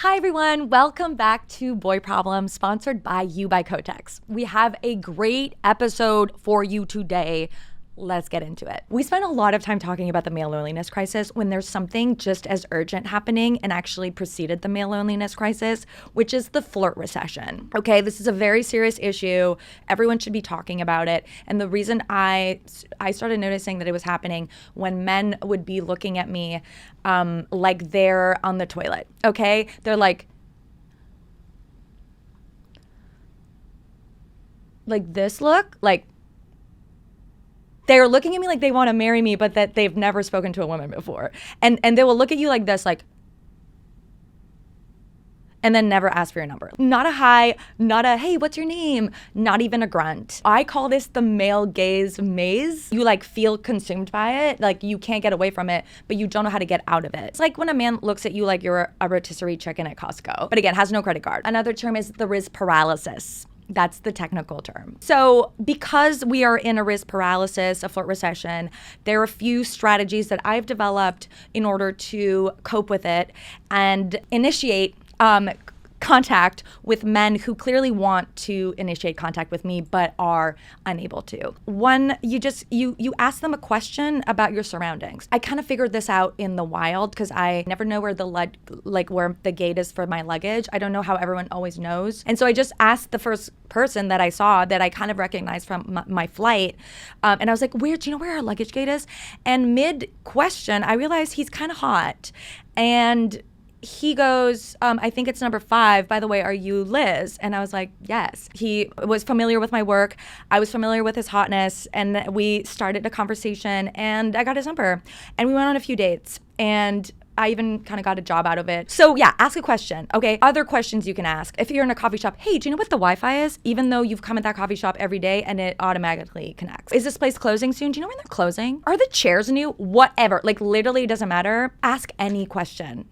Hi everyone, welcome back to Boy Problems, sponsored by Kotex. We have a great episode for you today. Let's get into it. We spent a lot of time talking about the male loneliness crisis when there's something just as urgent happening and actually preceded the male loneliness crisis, which is the flirt recession. Okay, this is a very serious issue. Everyone should be talking about it. And the reason I started noticing that it was happening when men would be looking at me like they're on the toilet. Okay, they're like this look, like they're looking at me like they want to marry me, but that they've never spoken to a woman before. And they will look at you like this, like, and then never ask for your number. Not a hi, not a, hey, what's your name? Not even a grunt. I call this the male gaze maze. You like feel consumed by it. Like you can't get away from it, but you don't know how to get out of it. It's like when a man looks at you like you're a rotisserie chicken at Costco, but again, has no credit card. Another term is the Riz paralysis. That's the technical term. So because we are in a risk paralysis, a flirt recession, there are a few strategies that I've developed in order to cope with it and initiate contact with men who clearly want to initiate contact with me but are unable to. One, you ask them a question about your surroundings. I kind of figured this out in the wild because I never know where where the gate is for my luggage. I don't know how everyone always knows. And so I just asked the first person that I saw that I kind of recognized from my flight. And I was like, do you know where our luggage gate is? And mid question, I realized he's kind of hot. And he goes, I think it's number 5. By the way, are you Liz? And I was like, yes. He was familiar with my work. I was familiar with his hotness. And we started a conversation and I got his number. And we went on a few dates. And I even kind of got a job out of it. So yeah, ask a question. Okay, other questions you can ask. If you're in a coffee shop, hey, do you know what the Wi-Fi is? Even though you've come at that coffee shop every day and it automatically connects. Is this place closing soon? Do you know when they're closing? Are the chairs new? Whatever. Like literally it doesn't matter. Ask any question.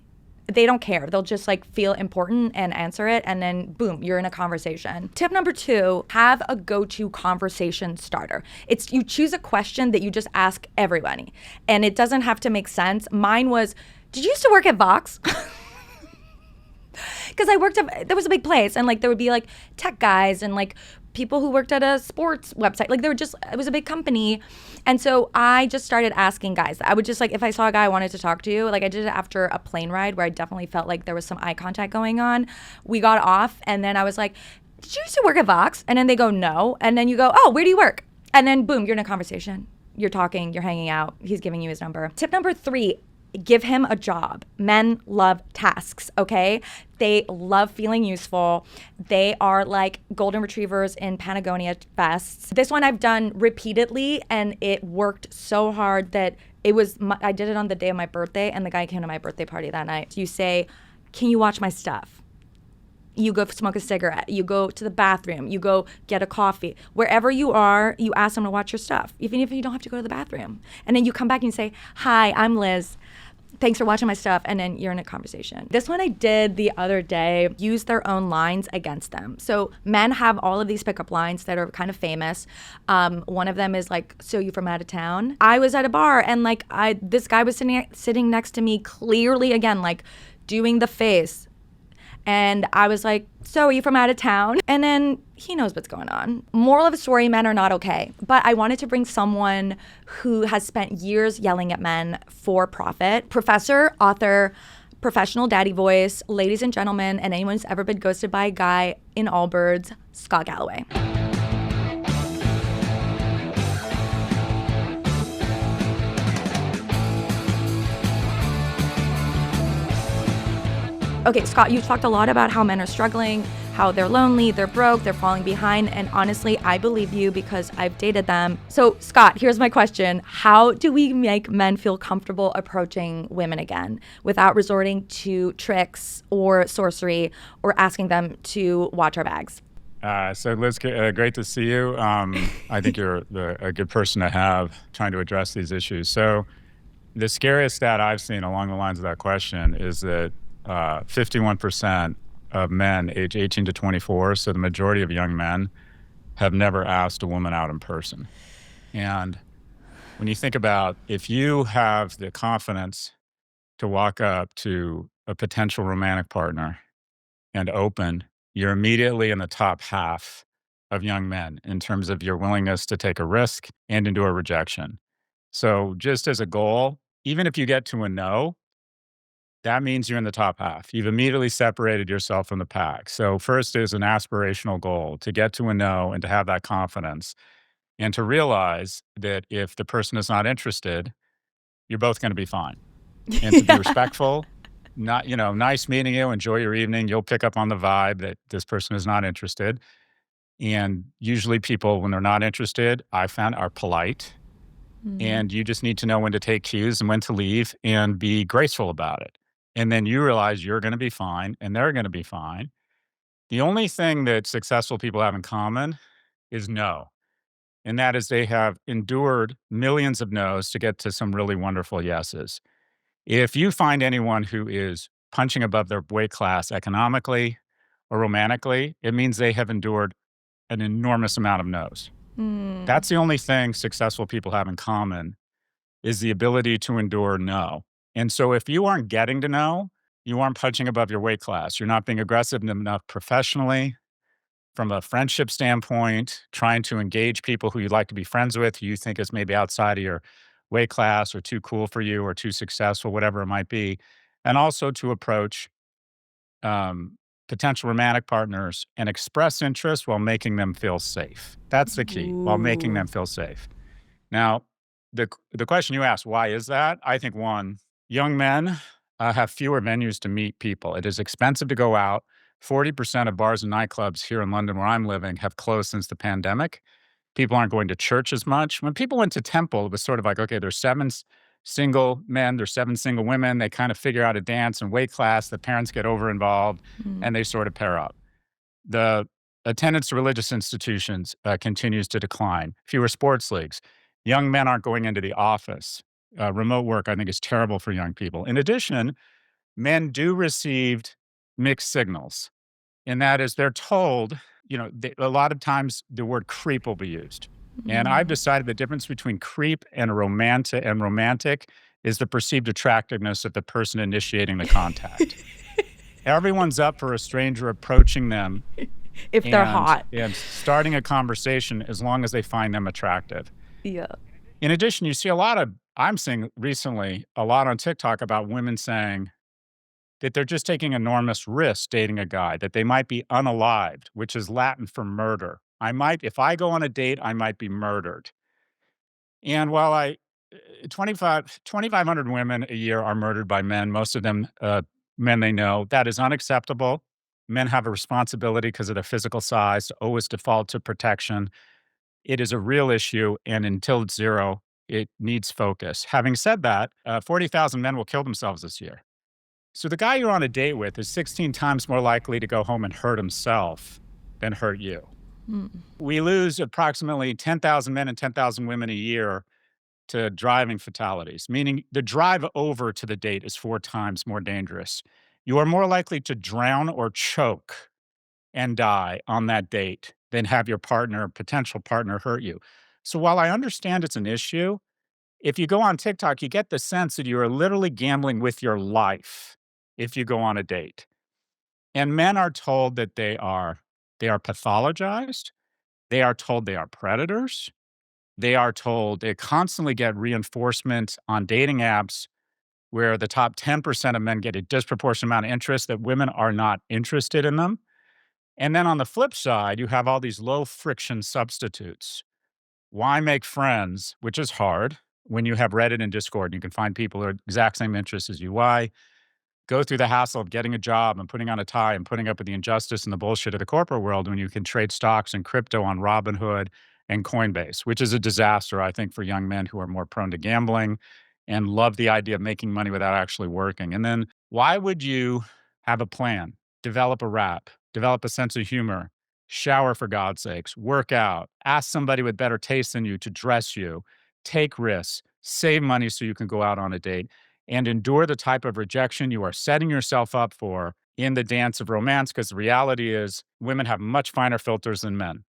They don't care. They'll just like feel important and answer it. And then boom, you're in a conversation. Tip number 2, have a go-to conversation starter. It's you choose a question that you just ask everybody. And it doesn't have to make sense. Mine was, did you used to work at Vox? Because there was a big place and like there would be like tech guys and like people who worked at a sports website. Like it was a big company. And so I just started asking guys. I would just like, if I saw a guy I wanted to talk to, like I did it after a plane ride where I definitely felt like there was some eye contact going on. We got off and then I was like, did you used to work at Vox? And then they go, no. And then you go, oh, where do you work? And then boom, you're in a conversation. You're talking, you're hanging out. He's giving you his number. Tip number 3, give him a job. Men love tasks, okay? They love feeling useful. They are like golden retrievers in Patagonia vests. This one I've done repeatedly and it worked so hard that I did it on the day of my birthday and the guy came to my birthday party that night. You say, can you watch my stuff? You go smoke a cigarette, you go to the bathroom, you go get a coffee. Wherever you are, you ask them to watch your stuff, even if you don't have to go to the bathroom. And then you come back and you say, hi, I'm Liz. Thanks for watching my stuff. And then you're in a conversation. This one I did the other day, use their own lines against them. So men have all of these pickup lines that are kind of famous. One of them is like, so you from out of town? I was at a bar and like this guy was sitting next to me, clearly again, like doing the face. And I was like, so are you from out of town? And then he knows what's going on. Moral of the story, men are not okay. But I wanted to bring someone who has spent years yelling at men for profit. Professor, author, professional daddy voice, ladies and gentlemen, and anyone who's ever been ghosted by a guy in Allbirds, Scott Galloway. Okay, Scott, you talked a lot about how men are struggling, how they're lonely, they're broke, they're falling behind. And honestly, I believe you because I've dated them. So Scott, here's my question. How do we make men feel comfortable approaching women again without resorting to tricks or sorcery or asking them to watch our bags? So Liz, great to see you. I think you're a good person to have trying to address these issues. So the scariest stat I've seen along the lines of that question is that 51% of men age 18 to 24, so the majority of young men, have never asked a woman out in person. And when you think about if you have the confidence to walk up to a potential romantic partner and open, you're immediately in the top half of young men in terms of your willingness to take a risk and endure rejection. So, just as a goal, even if you get to a no, that means you're in the top half. You've immediately separated yourself from the pack. So, first is an aspirational goal to get to a no and to have that confidence and to realize that if the person is not interested, you're both going to be fine. And to be Yeah. respectful, not, nice meeting you, enjoy your evening. You'll pick up on the vibe that this person is not interested. And usually people, when they're not interested, I found are polite. And you just need to know when to take cues and when to leave and be graceful about it. And then you realize you're going to be fine and they're going to be fine. The only thing that successful people have in common is no. And that is they have endured millions of no's to get to some really wonderful yeses. If you find anyone who is punching above their weight class economically or romantically, it means they have endured an enormous amount of no's. That's the only thing successful people have in common is the ability to endure no. And so if you aren't getting to know, you aren't punching above your weight class. You're not being aggressive enough professionally, from a friendship standpoint, trying to engage people who you'd like to be friends with, who you think is maybe outside of your weight class or too cool for you or too successful, whatever it might be. And also to approach um, potential romantic partners and express interest while making them feel safe. That's the key, while making them Ooh. feel safe. Now, the question you asked, why is that? I think one, young men have fewer venues to meet people. It is expensive to go out. 40% of bars and nightclubs here in London, where I'm living, have closed since the pandemic. People aren't going to church as much. When people went to temple, it was sort of like, okay, there's single men, there's 7 single women. They kind of figure out a dance and weight class. The parents get over involved Mm. and they sort of pair up. The attendance to religious institutions continues to decline. Fewer sports leagues. Young men aren't going into the office. Remote work, I think, is terrible for young people. In addition, men do receive mixed signals, and that is they're told, a lot of times the word creep will be used. And I've Mm. decided the difference between creep and romantic is the perceived attractiveness of the person initiating the contact. Everyone's up for a stranger approaching them If they're and hot. starting a conversation as long as they find them attractive. Yeah. In addition, you see I'm seeing recently a lot on TikTok about women saying that they're just taking enormous risks dating a guy, that they might be unalived, which is Latin for murder. If I go on a date, I might be murdered. And while 2,500 women a year are murdered by men, most of them men they know, that is unacceptable. Men have a responsibility because of their physical size to always default to protection. It is a real issue, and until it's zero, it needs focus. Having said that, 40,000 men will kill themselves this year. So the guy you're on a date with is 16 times more likely to go home and hurt himself than hurt you. Mm. We lose approximately 10,000 men and 10,000 women a year to driving fatalities, meaning the drive over to the date is 4 times more dangerous. You are more likely to drown or choke and die on that date than have your potential partner hurt you. So while I understand it's an issue, if you go on TikTok, you get the sense that you are literally gambling with your life if you go on a date. And men are told that they are pathologized. They are told they are predators. They are told they constantly get reinforcement on dating apps where the top 10% of men get a disproportionate amount of interest, that women are not interested in them. And then on the flip side, you have all these low friction substitutes. Why make friends, which is hard when you have Reddit and Discord? You can find people who are exact same interests as you. Why go through the hassle of getting a job and putting on a tie and putting up with the injustice and the bullshit of the corporate world when you can trade stocks and crypto on Robinhood and Coinbase, which is a disaster, I think, for young men who are more prone to gambling and love the idea of making money without actually working. And then why would you have a plan, develop a rap, develop a sense of humor, shower for God's sakes, work out, ask somebody with better taste than you to dress you, take risks, save money so you can go out on a date, and endure the type of rejection you are setting yourself up for in the dance of romance? Because the reality is women have much finer filters than men,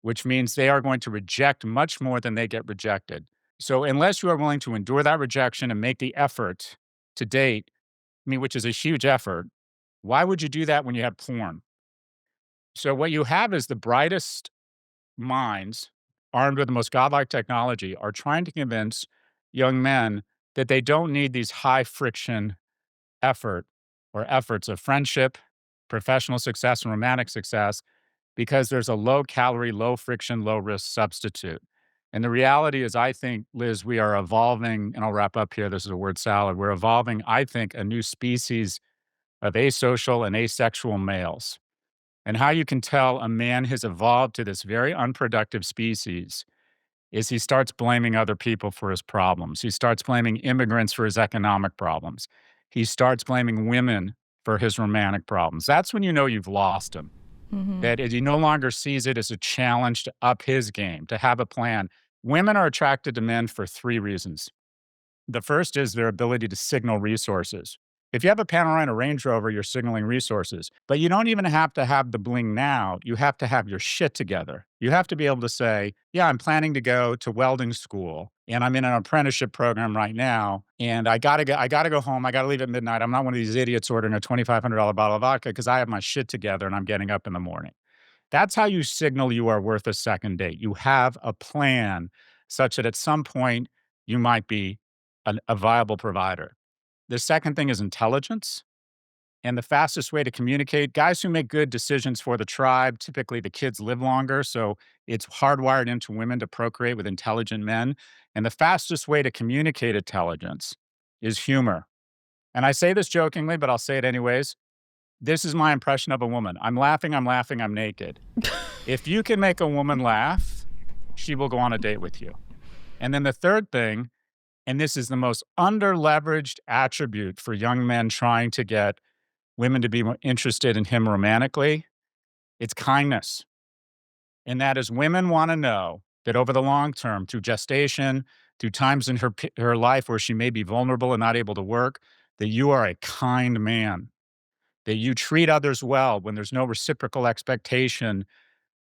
which means they are going to reject much more than they get rejected. So unless you are willing to endure that rejection and make the effort to date, I mean, which is a huge effort. Why would you do that when you have porn? So what you have is the brightest minds armed with the most godlike technology are trying to convince young men that they don't need these high friction efforts of friendship, professional success, and romantic success because there's a low calorie, low friction, low risk substitute. And the reality is, I think, Liz, we are evolving, and I'll wrap up here. This is a word salad. We're evolving, I think, a new species of asocial and asexual males. And how you can tell a man has evolved to this very unproductive species is he starts blaming other people for his problems. He starts blaming immigrants for his economic problems. He starts blaming women for his romantic problems. That's when you know you've lost him. That he no longer sees it as a challenge to up his game, to have a plan. Women are attracted to men for three reasons. The first is their ability to signal resources. If you have a Panorama Range Rover, you're signaling resources. But you don't even have to have the bling now. You have to have your shit together. You have to be able to say, yeah, I'm planning to go to welding school and I'm in an apprenticeship program right now. And I gotta go home. I gotta leave at midnight. I'm not one of these idiots ordering a $2,500 bottle of vodka because I have my shit together and I'm getting up in the morning. That's how you signal you are worth a second date. You have a plan such that at some point you might be a viable provider. The second thing is intelligence. And the fastest way to communicate, guys who make good decisions for the tribe, typically the kids live longer. So it's hardwired into women to procreate with intelligent men. And the fastest way to communicate intelligence is humor. And I say this jokingly, but I'll say it anyways. This is my impression of a woman. I'm laughing, I'm naked. If you can make a woman laugh, she will go on a date with you. And then the third thing, and this is the most under-leveraged attribute for young men trying to get women to be more interested in him romantically, it's kindness. And that is women want to know that over the long term, through gestation, through times in her life where she may be vulnerable and not able to work, that you are a kind man, that you treat others well when there's no reciprocal expectation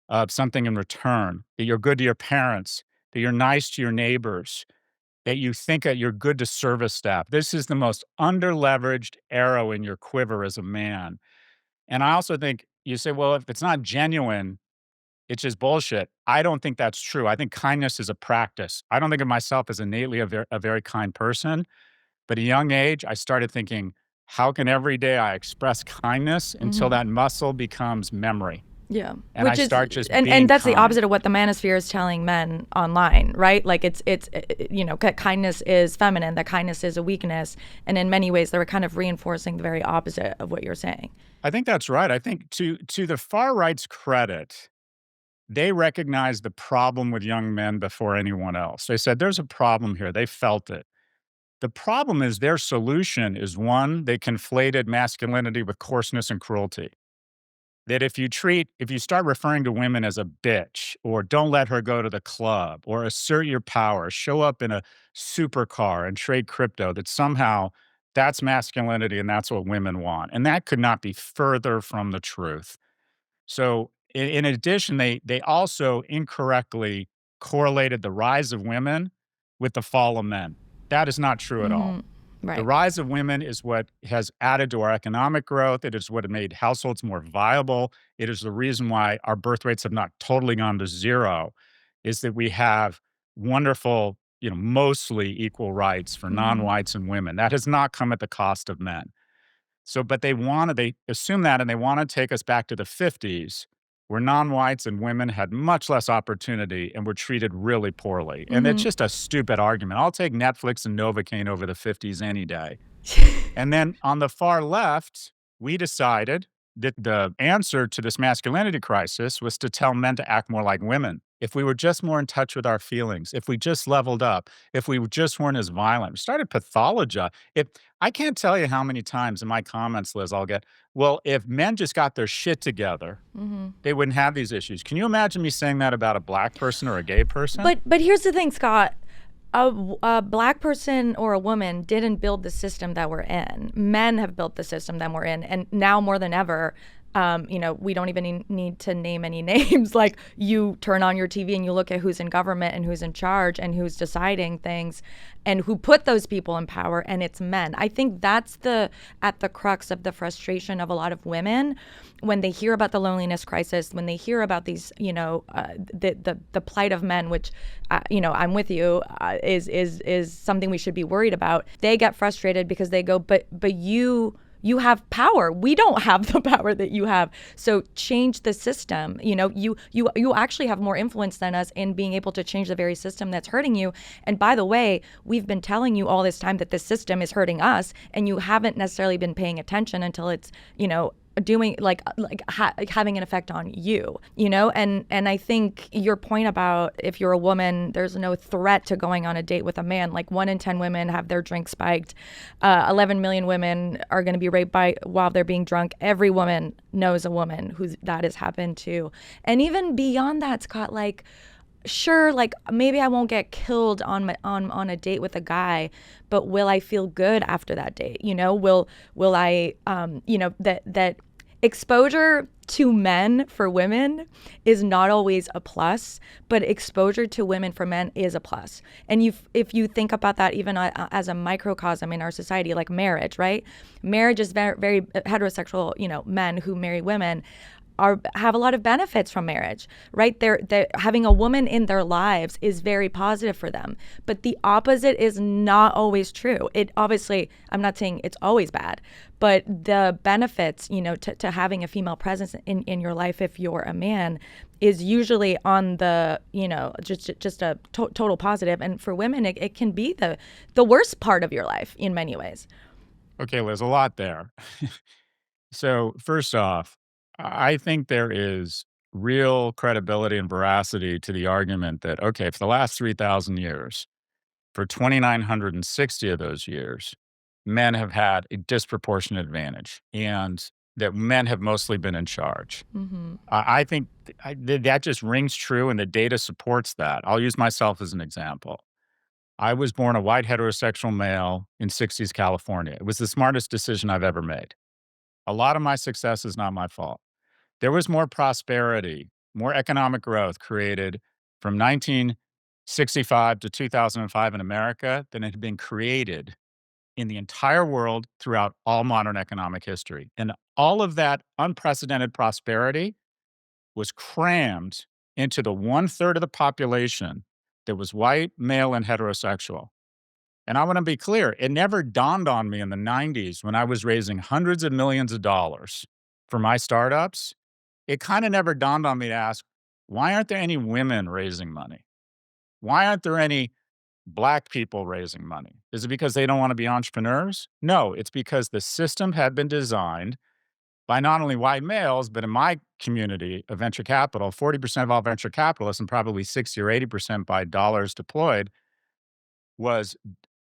of something in return, that you're good to your parents, that you're nice to your neighbors, that you think that you're good to service staff. This is the most under-leveraged arrow in your quiver as a man. And I also think you say, well, if it's not genuine, it's just bullshit. I don't think that's true. I think kindness is a practice. I don't think of myself as innately a very kind person. But at a young age, I started thinking, how can every day I express kindness until that muscle becomes memory? Yeah. And Which I start just and being that's kind. the opposite of what the Manosphere is telling men online, right? Like it's that kindness is feminine, that kindness is a weakness. And in many ways, they're kind of reinforcing the very opposite of what you're saying. I think that's right. I think to the far right's credit, they recognized the problem with young men before anyone else. They said, there's a problem here. They felt it. The problem is their solution is one, they conflated masculinity with coarseness and cruelty. That if you start referring to women as a bitch, or don't let her go to the club, or assert your power, show up in a supercar and trade crypto, that somehow that's masculinity and that's what women want. And that could not be further from the truth. So in addition, they also incorrectly correlated the rise of women with the fall of men. That is not true at all. Right. The rise of women is what has added to our economic growth. It is what made households more viable. It is the reason why our birth rates have not totally gone to zero, is that we have wonderful, mostly equal rights for non-whites and women. That has not come at the cost of men. So, but they assume that, and they want to take us back to the 50s, where non-whites and women had much less opportunity and were treated really poorly. And it's just a stupid argument. I'll take Netflix and Novocaine over the 50s any day. And then on the far left, we decided that the answer to this masculinity crisis was to tell men to act more like women. If we were just more in touch with our feelings, if we just leveled up, if we just weren't as violent, we started pathologizing. I can't tell you how many times in my comments, Liz, I'll get, well, if men just got their shit together, they wouldn't have these issues. Can you imagine me saying that about a black person or a gay person? But here's the thing, Scott. A black person or a woman didn't build the system that we're in. Men have built the system that we're in. And now more than ever, We don't even need to name any names. Like, you turn on your TV and you look at who's in government and who's in charge and who's deciding things and who put those people in power, and it's men. I think that's at the crux of the frustration of a lot of women when they hear about the loneliness crisis, when they hear about these, the plight of men, which, I'm with you, is something we should be worried about. They get frustrated because they go, but you have power. We don't have the power that you have. So change the system. You actually have more influence than us in being able to change the very system that's hurting you. And by the way, we've been telling you all this time that this system is hurting us, and you haven't necessarily been paying attention until it's, doing having an effect on you, and I think your point about, if you're a woman, there's no threat to going on a date with a man. Like, 1 in 10 women have their drink spiked. 11 million women are going to be raped while they're being drunk. Every woman knows a woman who that has happened to. And even beyond that, Scott, like, sure, like, maybe I won't get killed on a date with a guy, but will I feel good after that date? Will I, that exposure to men for women is not always a plus, but exposure to women for men is a plus. And if you think about that even as a microcosm in our society, like marriage, right? Marriage is very, very heterosexual, men who marry women have a lot of benefits from marriage, right? They're having a woman in their lives is very positive for them. But the opposite is not always true. It obviously, I'm not saying it's always bad, but the benefits, to having a female presence in your life if you're a man is usually on the, just a total positive. And for women, it can be the worst part of your life in many ways. Okay, Liz, a lot there. So first off, I think there is real credibility and veracity to the argument that, okay, for the last 3,000 years, for 2,960 of those years, men have had a disproportionate advantage, and that men have mostly been in charge. Mm-hmm. I think that just rings true, and the data supports that. I'll use myself as an example. I was born a white heterosexual male in 60s California. It was the smartest decision I've ever made. A lot of my success is not my fault. There was more prosperity, more economic growth created from 1965 to 2005 in America than had been created in the entire world throughout all modern economic history. And all of that unprecedented prosperity was crammed into the 1/3 of the population that was white, male, and heterosexual. And I want to be clear, it never dawned on me in the 90s when I was raising hundreds of millions of dollars for my startups. It kind of never dawned on me to ask, why aren't there any women raising money? Why aren't there any Black people raising money? Is it because they don't want to be entrepreneurs? No, it's because the system had been designed by not only white males, but in my community of venture capital, 40% of all venture capitalists and probably 60 or 80% by dollars deployed was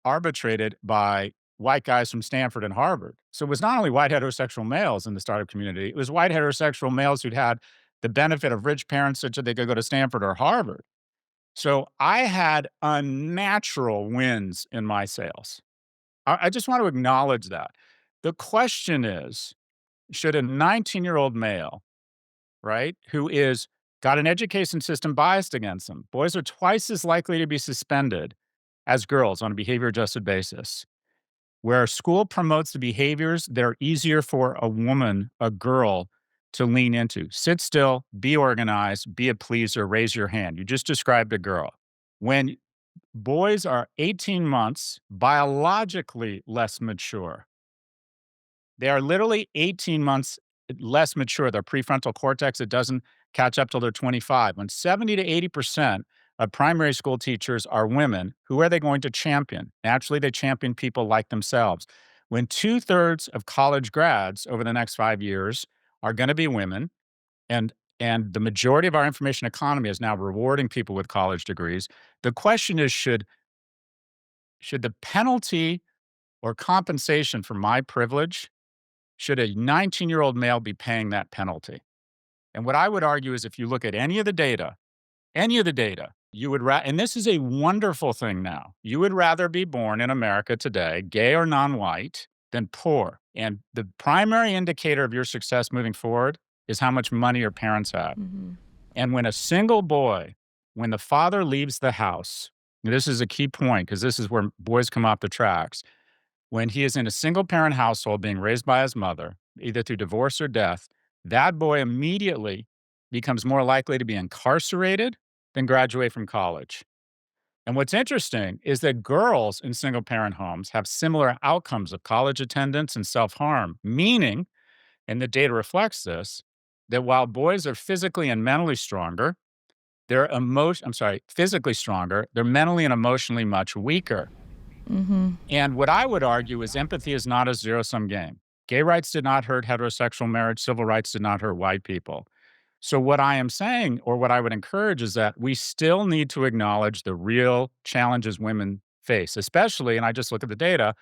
arbitrated by white guys from Stanford and Harvard. So it was not only white heterosexual males in the startup community, it was white heterosexual males who'd had the benefit of rich parents such that they could go to Stanford or Harvard. So I had unnatural wins in my sales. I just want to acknowledge that. The question is, should a 19-year-old male, right, who is got an education system biased against them, boys are twice as likely to be suspended as girls on a behavior adjusted basis, where school promotes the behaviors that are easier for a woman, a girl, to lean into. Sit still, be organized, be a pleaser, raise your hand. You just described a girl. When boys are 18 months biologically less mature, they are literally 18 months less mature. Their prefrontal cortex, it doesn't catch up till they're 25. When 70 to 80% of primary school teachers are women, who are they going to champion? Naturally, they champion people like themselves. When 2/3 of college grads over the next 5 years are going to be women, and the majority of our information economy is now rewarding people with college degrees, the question is, should the penalty or compensation for my privilege, should a 19-year-old male be paying that penalty? And what I would argue is, if you look at any of the data, you would and this is a wonderful thing now, you would rather be born in America today, gay or non-white, than poor. And the primary indicator of your success moving forward is how much money your parents have. Mm-hmm. And when a single boy, when the father leaves the house, and this is a key point because this is where boys come off the tracks. When he is in a single parent household being raised by his mother, either through divorce or death, that boy immediately becomes more likely to be incarcerated than graduate from college. And what's interesting is that girls in single parent homes have similar outcomes of college attendance and self harm, meaning, and the data reflects this, that while boys are physically and mentally stronger, physically stronger, they're mentally and emotionally much weaker. Mm-hmm. And what I would argue is empathy is not a zero-sum game. Gay rights did not hurt heterosexual marriage. Civil rights did not hurt white people. So what I am saying, or what I would encourage, is that we still need to acknowledge the real challenges women face, especially, and I just look at the data,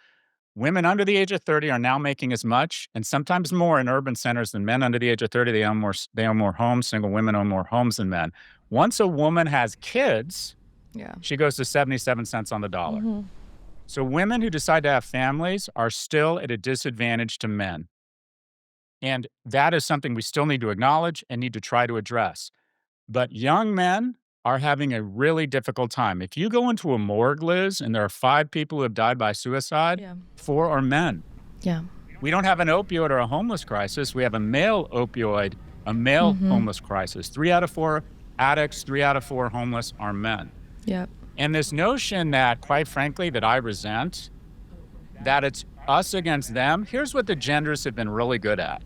women under the age of 30 are now making as much and sometimes more in urban centers than men under the age of 30. They own more homes. Single women own more homes than men. Once a woman has kids, she goes to 77 cents on the dollar. Mm-hmm. So women who decide to have families are still at a disadvantage to men. And that is something we still need to acknowledge and need to try to address. But young men are having a really difficult time. If you go into a morgue, Liz, and there are 5 people who have died by suicide, 4 are men. Yeah. We don't have an opioid or a homeless crisis. We have a male opioid, a male homeless crisis. 3 out of 4 addicts, 3 out of 4 homeless are men. Yep. And this notion that, quite frankly, that I resent, that it's us against them, here's what the genders have been really good at: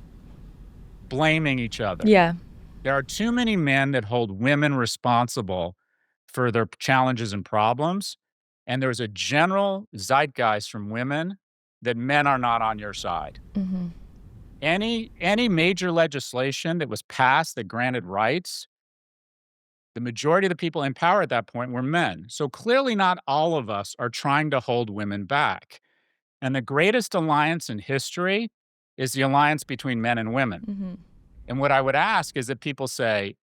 blaming each other. Yeah. There are too many men that hold women responsible for their challenges and problems. And there's a general zeitgeist from women that men are not on your side. Mm-hmm. Any major legislation that was passed that granted rights, the majority of the people in power at that point were men. So clearly not all of us are trying to hold women back. And the greatest alliance in history is the alliance between men and women. Mm-hmm. And what I would ask is that people say,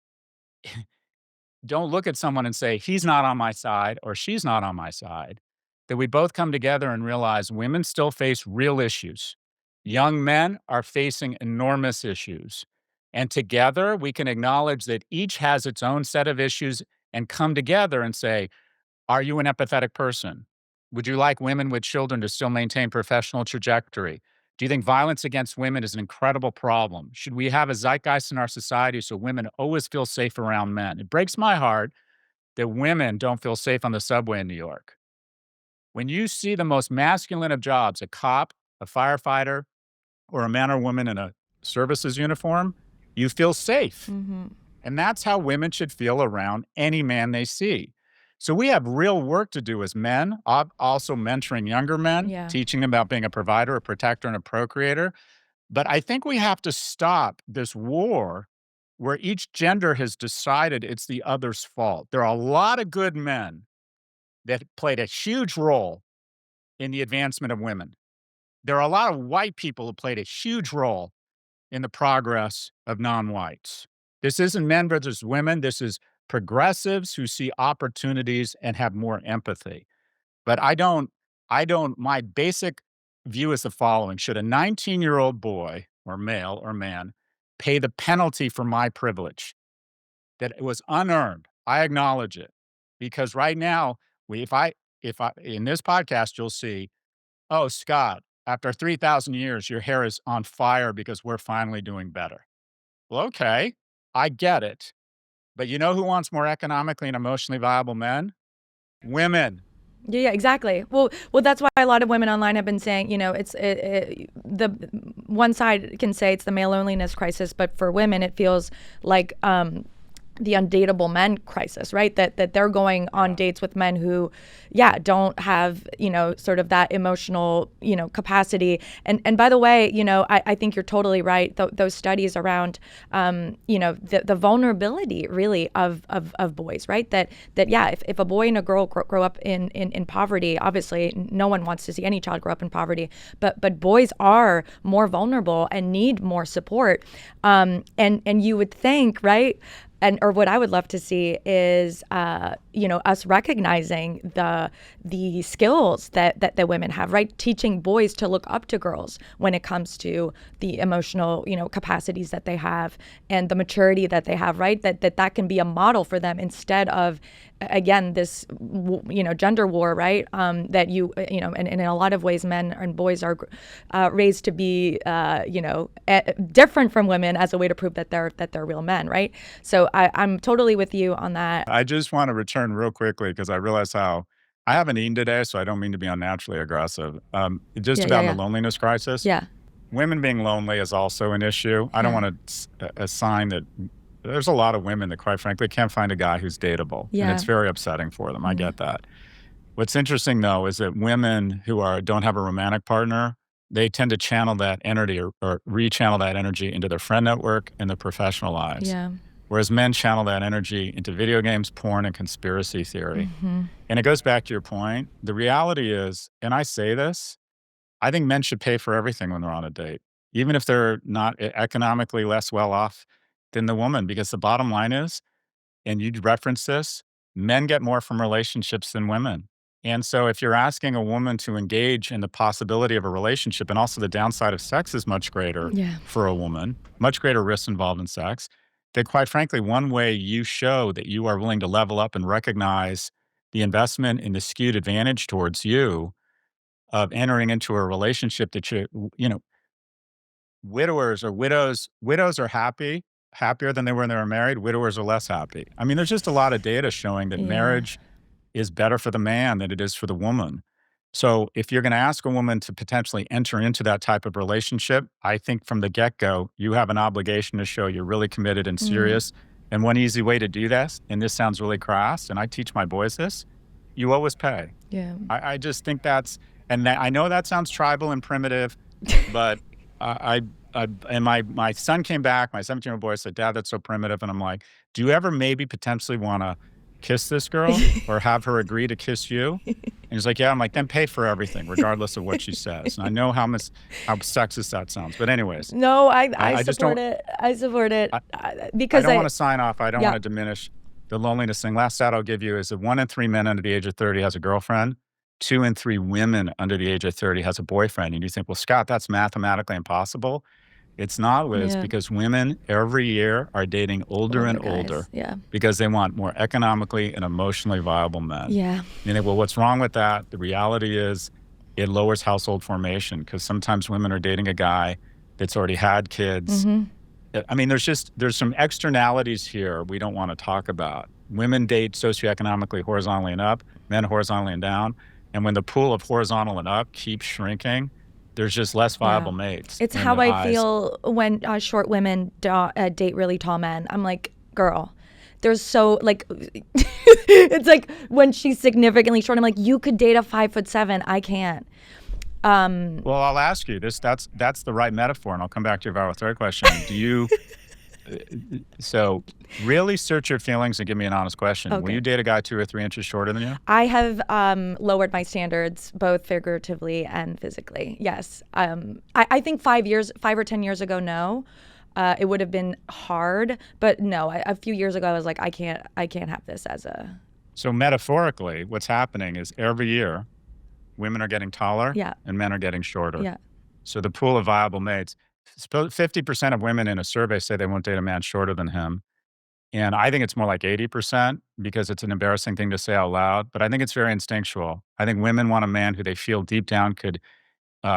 don't look at someone and say, he's not on my side or she's not on my side. That we both come together and realize women still face real issues. Young men are facing enormous issues. And together we can acknowledge that each has its own set of issues and come together and say, are you an empathetic person? Would you like women with children to still maintain professional trajectory? Do you think violence against women is an incredible problem? Should we have a zeitgeist in our society so women always feel safe around men? It breaks my heart that women don't feel safe on the subway in New York. When you see the most masculine of jobs, a cop, a firefighter, or a man or woman in a services uniform, you feel safe. Mm-hmm. And that's how women should feel around any man they see. So we have real work to do as men, also mentoring younger men, teaching them about being a provider, a protector, and a procreator. But I think we have to stop this war where each gender has decided it's the other's fault. There are a lot of good men that played a huge role in the advancement of women. There are a lot of white people who played a huge role in the progress of non-whites. This isn't men versus women. This is progressives who see opportunities and have more empathy. But my basic view is the following. Should a 19-year-old boy or male or man pay the penalty for my privilege? That it was unearned. I acknowledge it. Because right now, if I in this podcast, you'll see, oh, Scott, after 3,000 years, your hair is on fire because we're finally doing better. Well, okay, I get it. But you know who wants more economically and emotionally viable men? Women. Yeah, exactly. Well, that's why a lot of women online have been saying, the one side can say it's the male loneliness crisis, but for women, it feels like the undateable men crisis, right? That they're going on dates with men who, don't have, sort of that emotional, capacity. And by the way, I think you're totally right. Those studies around, the vulnerability really of boys, right? That if a boy and a girl grow up in poverty, obviously no one wants to see any child grow up in poverty, but boys are more vulnerable and need more support. And you would think, right? Or what I would love to see is, us recognizing the skills that the women have, right? Teaching boys to look up to girls when it comes to the emotional, capacities that they have and the maturity that they have, right? That can be a model for them instead of, again, this, gender war, right? And in a lot of ways, men and boys are raised to be, different from women as a way to prove that they're real men, right? So I'm totally with you on that. I just want to return real quickly because I realize how I haven't eaten today, so I don't mean to be unnaturally aggressive. Just about the loneliness crisis. Yeah. Women being lonely is also an issue. I don't want to assign that. There's a lot of women that, quite frankly, can't find a guy who's dateable. Yeah. And it's very upsetting for them. I get that. What's interesting, though, is that women who don't have a romantic partner, they tend to channel that energy or rechannel that energy into their friend network and their professional lives. Yeah. Whereas men channel that energy into video games, porn, and conspiracy theory. And it goes back to your point. The reality is, and I say this, I think men should pay for everything when they're on a date, even if they're not economically less well off than the woman, because the bottom line is, and you reference this, men get more from relationships than women. And so if you're asking a woman to engage in the possibility of a relationship, and also the downside of sex is much greater for a woman, much greater risks involved in sex, that quite frankly, one way you show that you are willing to level up and recognize the investment in the skewed advantage towards you of entering into a relationship that widows are happier than they were when they were married. Widowers are less happy. I mean, there's just a lot of data showing that marriage is better for the man than it is for the woman. So if you're going to ask a woman to potentially enter into that type of relationship, I think from the get-go, you have an obligation to show you're really committed and serious. And one easy way to do this, and this sounds really crass, and I teach my boys this, you always pay. Yeah. I just think I know that sounds tribal and primitive, but and my son came back, my 17-year-old boy said, "Dad, that's so primitive." And I'm like, do you ever maybe potentially want to kiss this girl or have her agree to kiss you? And he's like, yeah. I'm like, then pay for everything, regardless of what she says. And I know how sexist that sounds. But anyways. No, I support it. I support it. Because I don't want to sign off. I don't want to diminish the loneliness thing. Last stat I'll give you is that 1 in 3 men under the age of 30 has a girlfriend. 2 in 3 women under the age of 30 has a boyfriend. And you think, well, Scott, that's mathematically impossible. It's not, Liz, because women every year are dating older and older because they want more economically and emotionally viable men. Yeah. You think, well, what's wrong with that? The reality is it lowers household formation because sometimes women are dating a guy that's already had kids. I mean, there's some externalities here we don't want to talk about. Women date socioeconomically horizontally and up, men horizontally and down. And when the pool of horizontal and up keeps shrinking, there's just less viable mates. It's how I feel when short women date really tall men. I'm like, girl, there's so it's like when she's significantly short, I'm like, you could date a 5'7". I can't. Well, I'll ask you this. That's the right metaphor, and I'll come back to your viral third question. Do you? So really search your feelings and give me an honest question. Okay. Will you date a guy 2 or 3 inches shorter than you? I have lowered my standards both figuratively and physically. Yes. I think 5 or 10 years ago, no. It would have been hard, but no, a few years ago I was like, I can't have this as a. So metaphorically, what's happening is every year women are getting taller and men are getting shorter. Yeah. So the pool of viable mates, 50% of women in a survey say they won't date a man shorter than him. And I think it's more like 80% because it's an embarrassing thing to say out loud, but I think it's very instinctual. I think women want a man who they feel deep down could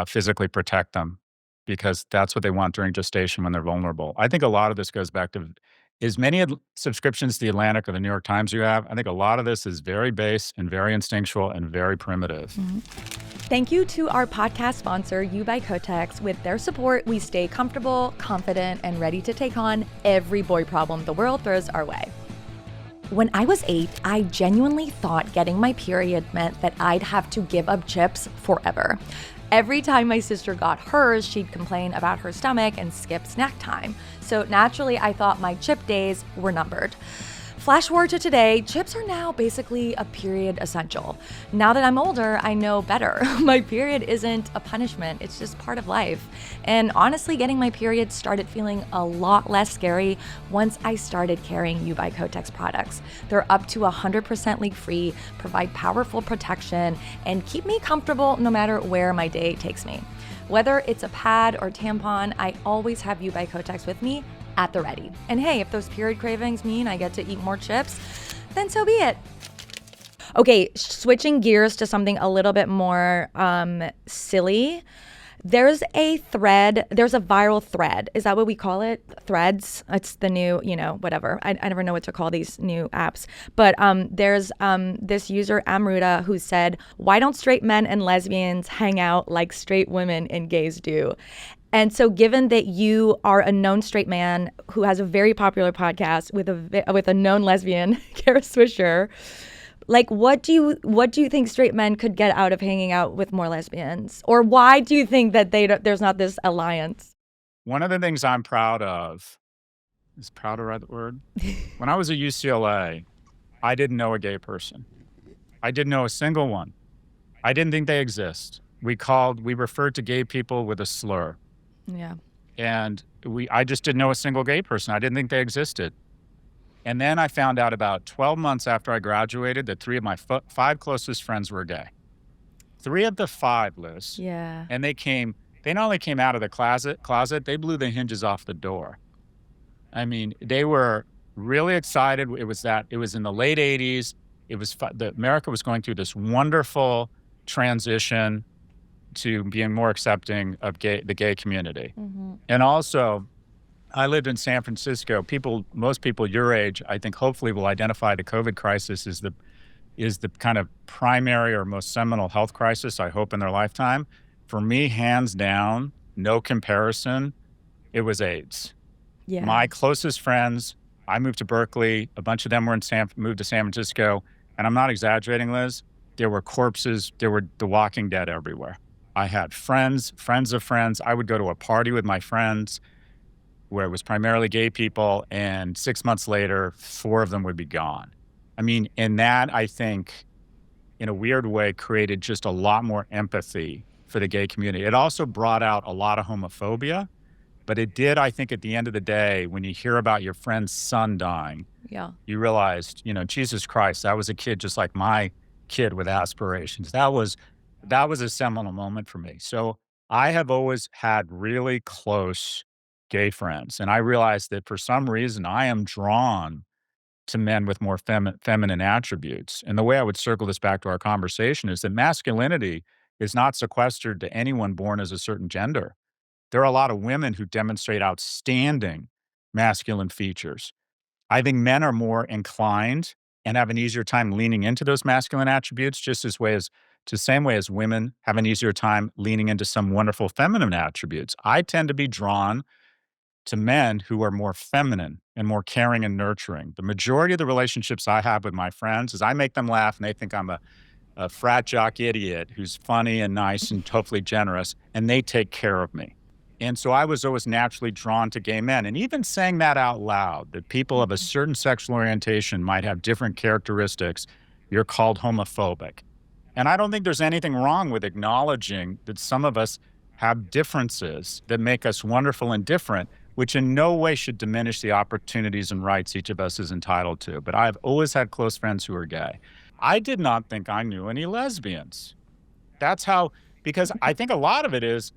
physically protect them because that's what they want during gestation when they're vulnerable. I think a lot of this goes back to as many subscriptions to the Atlantic or the New York Times you have. I think a lot of this is very base and very instinctual and very primitive. Thank you to our podcast sponsor, You by Kotex. With their support, we stay comfortable, confident, and ready to take on every boy problem the world throws our way. When I was 8, I genuinely thought getting my period meant that I'd have to give up chips forever. Every time my sister got hers, she'd complain about her stomach and skip snack time. So naturally, I thought my chip days were numbered. Flash forward to today, chips are now basically a period essential. Now that I'm older, I know better. My period isn't a punishment, it's just part of life. And honestly, getting my period started feeling a lot less scary once I started carrying You by Kotex products. They're up to 100% leak-free, provide powerful protection, and keep me comfortable no matter where my day takes me. Whether it's a pad or tampon, I always have You by Kotex with me at the ready. And hey, if those period cravings mean I get to eat more chips, then so be it. Okay, switching gears to something a little bit more silly. There's a viral thread. Is that what we call it? Threads. It's the new, whatever. I never know what to call these new apps. But there's this user, Amruta, who said, "Why don't straight men and lesbians hang out like straight women and gays do?" And so given that you are a known straight man who has a very popular podcast with a known lesbian, Kara Swisher, like, what do you think straight men could get out of hanging out with more lesbians? Or why do you think that there's not this alliance? One of the things I'm proud of, is proud the right word? When I was at UCLA, I didn't know a gay person. I didn't know a single one. I didn't think they exist. We referred to gay people with a slur. Yeah. And I just didn't know a single gay person. I didn't think they existed. And then I found out about 12 months after I graduated that 3 of my 5 closest friends were gay. 3 of the 5, Liz. Yeah. And they not only came out of the closet, they blew the hinges off the door. I mean, they were really excited. It was in the late 80s. America was going through this wonderful transition to being more accepting of the gay community. Mm-hmm. And also, I lived in San Francisco. Most people your age, I think, hopefully will identify the COVID crisis as the kind of primary or most seminal health crisis, I hope, in their lifetime. For me, hands down, no comparison, it was AIDS. Yeah. My closest friends, I moved to Berkeley. A bunch of them moved to San Francisco. And I'm not exaggerating, Liz. There were corpses. There were the Walking Dead everywhere. I had friends of friends. I would go to a party with my friends where it was primarily gay people, and 6 months later, 4 of them would be gone. I mean, and that, I think, in a weird way, created just a lot more empathy for the gay community. It also brought out a lot of homophobia, but it did, I think, at the end of the day, when you hear about your friend's son dying, yeah, you realized, Jesus Christ, that was a kid just like my kid with aspirations. That was a seminal moment for me. So I have always had really close gay friends. And I realized that for some reason, I am drawn to men with more feminine attributes. And the way I would circle this back to our conversation is that masculinity is not sequestered to anyone born as a certain gender. There are a lot of women who demonstrate outstanding masculine features. I think men are more inclined and have an easier time leaning into those masculine attributes, just the same way as women have an easier time leaning into some wonderful feminine attributes. I tend to be drawn to men who are more feminine and more caring and nurturing. The majority of the relationships I have with my friends is I make them laugh and they think I'm a frat jock idiot who's funny and nice and hopefully generous, and they take care of me. And so I was always naturally drawn to gay men. And even saying that out loud, that people of a certain sexual orientation might have different characteristics, you're called homophobic. And I don't think there's anything wrong with acknowledging that some of us have differences that make us wonderful and different, which in no way should diminish the opportunities and rights each of us is entitled to. But I've always had close friends who are gay. I did not think I knew any lesbians. Because I think a lot of it is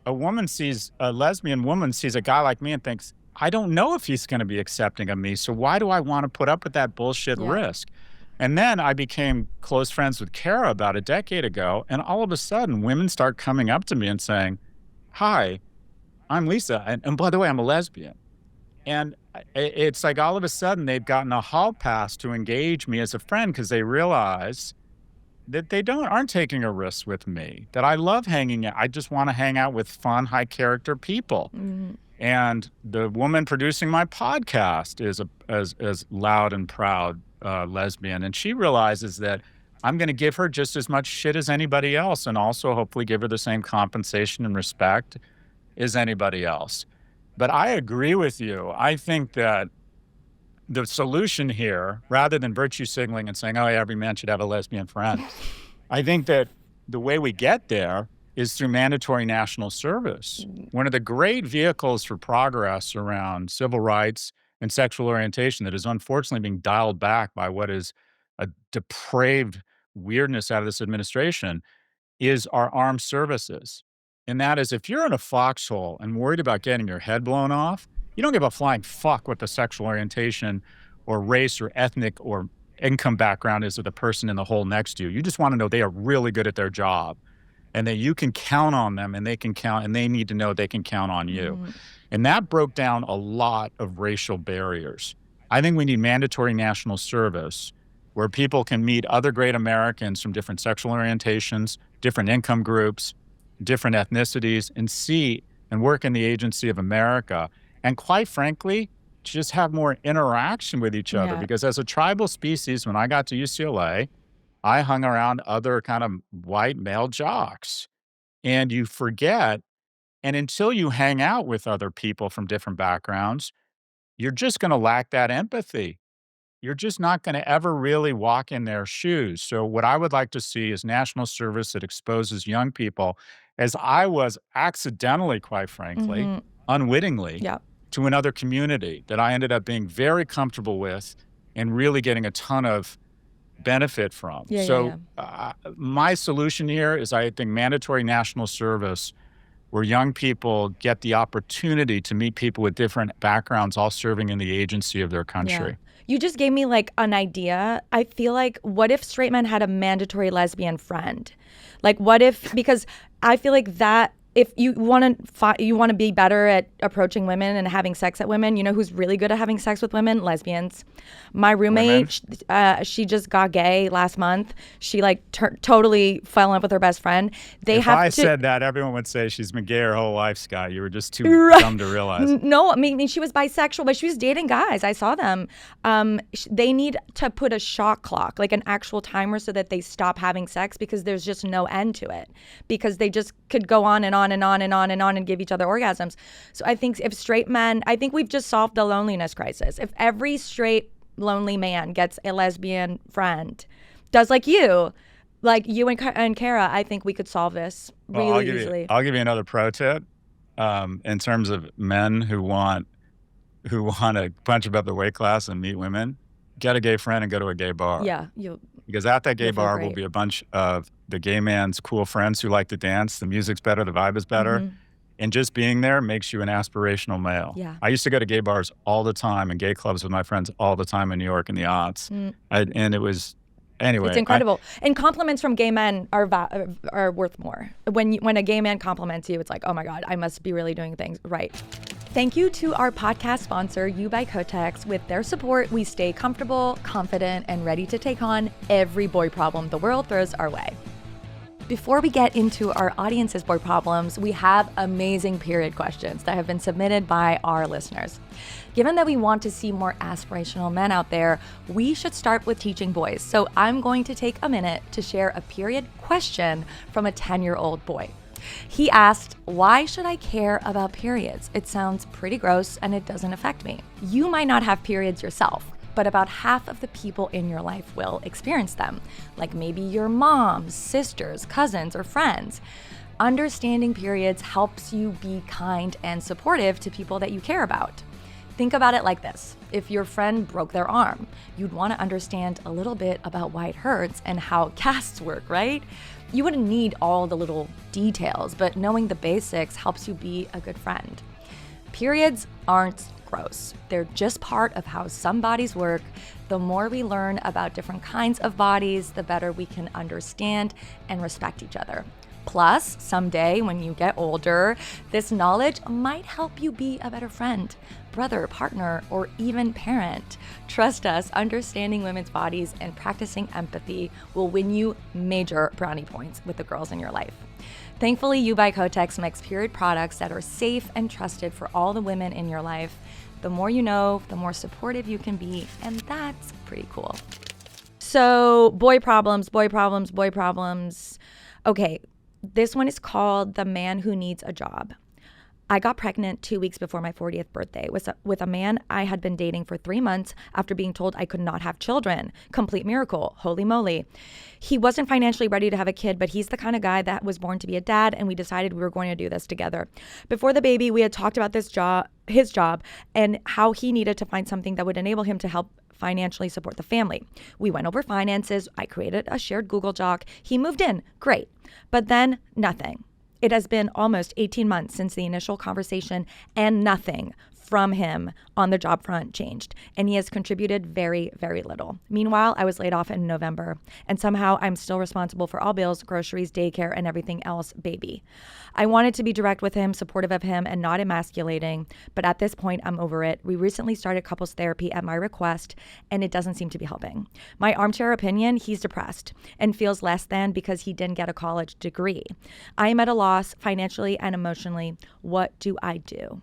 a lesbian woman sees a guy like me and thinks, I don't know if he's going to be accepting of me, so why do I want to put up with that bullshit risk? And then I became close friends with Kara about a decade ago, and all of a sudden, women start coming up to me and saying, hi, I'm Lisa, and by the way, I'm a lesbian. And it's like all of a sudden, they've gotten a hall pass to engage me as a friend because they realize that they aren't taking a risk with me, that I love hanging out. I just want to hang out with fun, high-character people. Mm-hmm. And the woman producing my podcast is as loud and proud lesbian. And she realizes that I'm going to give her just as much shit as anybody else and also hopefully give her the same compensation and respect as anybody else. But I agree with you. I think that the solution here, rather than virtue signaling and saying, oh, yeah, every man should have a lesbian friend, I think that the way we get there is through mandatory national service. One of the great vehicles for progress around civil rights and sexual orientation that is unfortunately being dialed back by what is a depraved weirdness out of this administration is our armed services. And that is, if you're in a foxhole and worried about getting your head blown off, you don't give a flying fuck what the sexual orientation or race or ethnic or income background is of the person in the hole next to you. You just want to know they are really good at their job and that you can count on them and they can count, and they need to know they can count on you. And that broke down a lot of racial barriers. I think we need mandatory national service where people can meet other great Americans from different sexual orientations, different income groups, different ethnicities, and see and work in the agency of America. And quite frankly, just have more interaction with each other. Because as a tribal species, when I got to UCLA, I hung around other kind of white male jocks. And you forget, and until you hang out with other people from different backgrounds, you're just going to lack that empathy. You're just not going to ever really walk in their shoes. So what I would like to see is national service that exposes young people, as I was accidentally, quite frankly, unwittingly, to another community that I ended up being very comfortable with and really getting a ton of benefit from. My solution here is, I think, mandatory national service where young people get the opportunity to meet people with different backgrounds, all serving in the agency of their country. You just gave me like an idea. I feel like, what if straight men had a mandatory lesbian friend? Like, what if, because I feel like that, if you want to be better at approaching women and having sex at women, you know who's really good at having sex with women? Lesbians. My roommate, she just got gay last month. She like totally fell in love with her best friend. If I said that, everyone would say she's been gay her whole life, Scott. You were just too dumb to realize. No, I mean, she was bisexual, but she was dating guys. I saw them. They need to put a shot clock, like an actual timer, so that they stop having sex, because there's just no end to it. Because they just could go on and on and on and on and on and give each other orgasms. So I think if straight men, I think we've just solved the loneliness crisis. If every straight lonely man gets a lesbian friend, does like you and Kara, I think we could solve this really easily. I'll give you another pro tip in terms of men who want to punch above their weight class and meet women. Get a gay friend and go to a gay bar. Because at that gay bar will be a bunch of the gay man's cool friends who like to dance. The music's better, the vibe is better. And just being there makes you an aspirational male. I used to go to gay bars all the time and gay clubs with my friends all the time in New York in the aughts. And it was, anyway. It's incredible. And compliments from gay men are worth more. When a gay man compliments you, it's like, oh my God, I must be really doing things right. Thank you to our podcast sponsor, You by Kotex. With their support, we stay comfortable, confident, and ready to take on every boy problem the world throws our way. Before we get into our audience's boy problems, we have amazing period questions that have been submitted by our listeners. Given that we want to see more aspirational men out there, we should start with teaching boys. So I'm going to take a minute to share a period question from a 10-year-old boy. He asked, why should I care about periods? It sounds pretty gross and it doesn't affect me. You might not have periods yourself, but about half of the people in your life will experience them, like maybe your moms, sisters, cousins, or friends. Understanding periods helps you be kind and supportive to people that you care about. Think about it like this. If your friend broke their arm, you'd want to understand a little bit about why it hurts and how casts work, right? You wouldn't need all the little details, but knowing the basics helps you be a good friend. Periods aren't gross. They're just part of how some bodies work. The more we learn about different kinds of bodies, the better we can understand and respect each other. Plus, someday when you get older, this knowledge might help you be a better friend, brother, partner, or even parent. Trust us, understanding women's bodies and practicing empathy will win you major brownie points with the girls in your life. Thankfully, You by Kotex makes period products that are safe and trusted for all the women in your life. The more you know, the more supportive you can be, and that's pretty cool. So, boy problems. Okay, this one is called The Man Who Needs a Job. I got pregnant 2 weeks before my 40th birthday with a man I had been dating for 3 months after being told I could not have children. Complete miracle. Holy moly. He wasn't financially ready to have a kid, but he's the kind of guy that was born to be a dad, and we decided we were going to do this together. Before the baby, we had talked about his job, and how he needed to find something that would enable him to help financially support the family. We went over finances. I created a shared Google Doc. He moved in. Great. But then nothing. It has been almost 18 months since the initial conversation, and nothing from him on the job front changed, and he has contributed very, very little. Meanwhile, I was laid off in November, and somehow I'm still responsible for all bills, groceries, daycare, and everything else, baby. I wanted to be direct with him, supportive of him, and not emasculating, but at this point, I'm over it. We recently started couples therapy at my request, and it doesn't seem to be helping. My armchair opinion, he's depressed and feels less than because he didn't get a college degree. I am at a loss financially and emotionally. What do I do?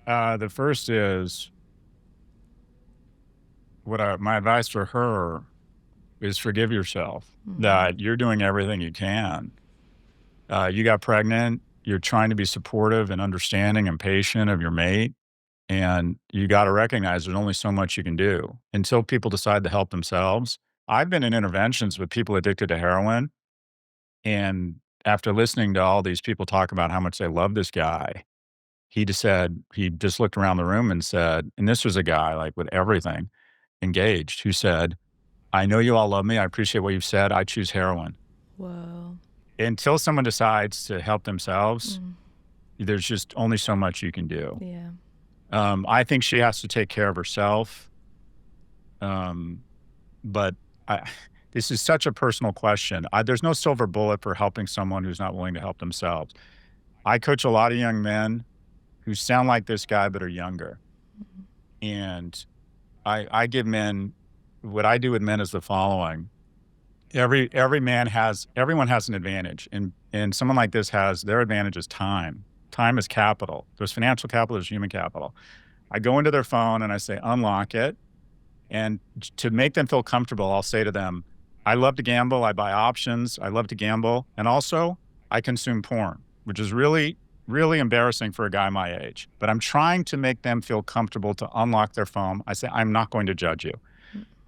The first is my advice for her is forgive yourself, that you're doing everything you can. You got pregnant, you're trying to be supportive and understanding and patient of your mate, and you got to recognize there's only so much you can do until people decide to help themselves. I've been in interventions with people addicted to heroin, and after listening to all these people talk about how much they love this guy, he just looked around the room and said, and this was a guy like with everything engaged, who said, I know you all love me. I appreciate what you've said. I choose heroin. Whoa. Until someone decides to help themselves, there's just only so much you can do. Yeah. I think she has to take care of herself. But this is such a personal question. There's no silver bullet for helping someone who's not willing to help themselves. I coach a lot of young men who sound like this guy but are younger. And I give men, what I do with men is the following. Everyone has an advantage. And someone like this their advantage is time. Time is capital. There's financial capital, there's human capital. I go into their phone and I say, unlock it. And to make them feel comfortable, I'll say to them, I love to gamble. I buy options. I love to gamble. And also I consume porn, which is really, really embarrassing for a guy my age. But I'm trying to make them feel comfortable to unlock their phone. I say, I'm not going to judge you.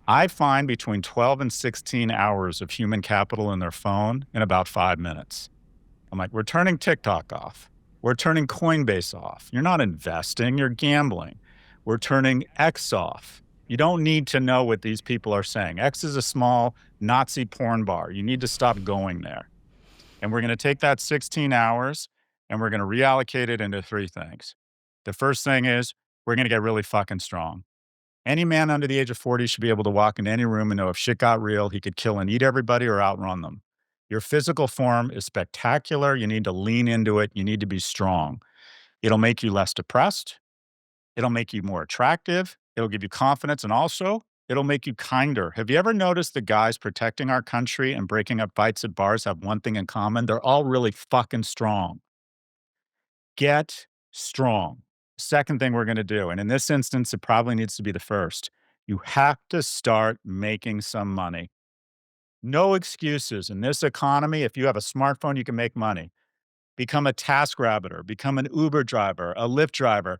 I find between 12 and 16 hours of human capital in their phone in about 5 minutes. I'm like, we're turning TikTok off. We're turning Coinbase off. You're not investing, you're gambling. We're turning X off. You don't need to know what these people are saying. X is a small Nazi porn bar. You need to stop going there. And we're going to take that 16 hours and we're going to reallocate it into 3 things. The first thing is we're going to get really fucking strong. Any man under the age of 40 should be able to walk into any room and know if shit got real, he could kill and eat everybody or outrun them. Your physical form is spectacular. You need to lean into it. You need to be strong. It'll make you less depressed. It'll make you more attractive. It'll give you confidence. And also, it'll make you kinder. Have you ever noticed the guys protecting our country and breaking up fights at bars have one thing in common? They're all really fucking strong. Get strong. Second thing we're going to do, and in this instance, it probably needs to be the first. You have to start making some money. No excuses. In this economy, if you have a smartphone, you can make money. Become a TaskRabbitor, become an Uber driver, a Lyft driver.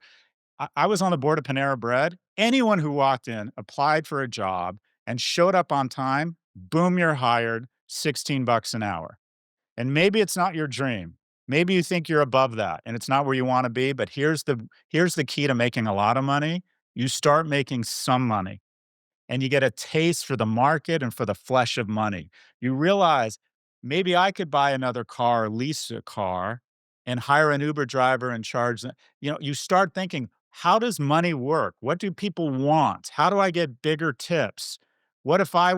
I was on the board of Panera Bread. Anyone who walked in, applied for a job, and showed up on time, boom, you're hired, $16 an hour. And maybe it's not your dream. Maybe you think you're above that and it's not where you want to be, but here's the key to making a lot of money. You start making some money and you get a taste for the market and for the flesh of money. You realize maybe I could buy another car, lease a car, and hire an Uber driver and charge them. You start thinking, how does money work? What do people want? How do I get bigger tips? What if I